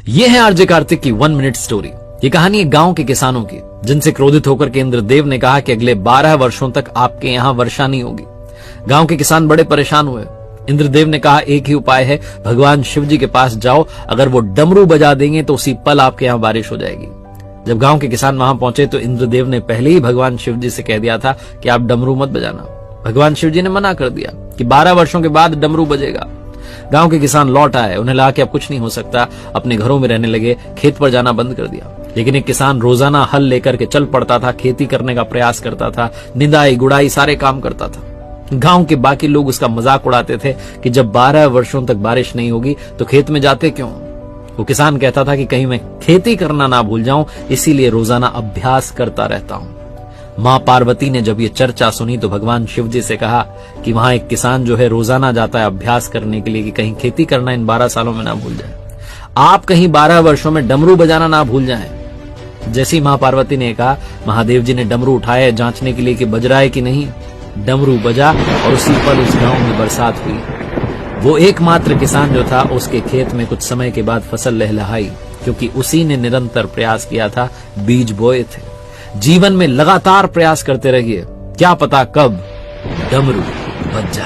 ये है आरजे कार्तिक की 1 मिनट स्टोरी। ये कहानी एक गांव के किसानों की, जिनसे क्रोधित होकर के इंद्रदेव ने कहा कि अगले 12 वर्षों तक आपके यहां वर्षा नहीं होगी। गांव के किसान बड़े परेशान हुए। इंद्रदेव ने कहा एक ही उपाय है, भगवान शिव जी के पास जाओ, अगर वो डमरू बजा देंगे तो उसी पल आपके यहाँ बारिश हो जाएगी। जब गांव के किसान वहां पहुंचे तो इंद्रदेव ने पहले ही भगवान शिव जी से कह दिया था कि आप डमरू मत बजाना। भगवान शिव जी ने मना कर दिया कि 12 वर्षों के बाद डमरू बजेगा। गांव के किसान लौट आए, उन्हें लगा कि अब कुछ नहीं हो सकता, अपने घरों में रहने लगे, खेत पर जाना बंद कर दिया। लेकिन एक किसान रोजाना हल लेकर के चल पड़ता था, खेती करने का प्रयास करता था, निदाई गुड़ाई सारे काम करता था। गांव के बाकी लोग उसका मजाक उड़ाते थे कि जब 12 वर्षों तक बारिश नहीं होगी तो खेत में जाते क्यों। वो किसान कहता था कि कहीं मैं खेती करना ना भूल जाऊं, इसीलिए रोजाना अभ्यास करता रहता हूं। मां पार्वती ने जब ये चर्चा सुनी तो भगवान शिव जी से कहा कि वहां एक किसान जो है रोजाना जाता है अभ्यास करने के लिए कि कहीं खेती करना इन 12 सालों में ना भूल जाए, आप कहीं 12 वर्षों में डमरू बजाना ना भूल जाएं। जैसी मां पार्वती ने कहा, महादेव जी ने डमरू उठाए जांचने के लिए कि बज रहा है कि नहीं। डमरू बजा और उसी पल उस गांव में बरसात हुई। वो एकमात्र किसान जो था, उसके खेत में कुछ समय के बाद फसल लहलहाई, क्योंकि उसी ने निरंतर प्रयास किया था, बीज बोए थे। जीवन में लगातार प्रयास करते रहिए, क्या पता कब डमरू बज जाए।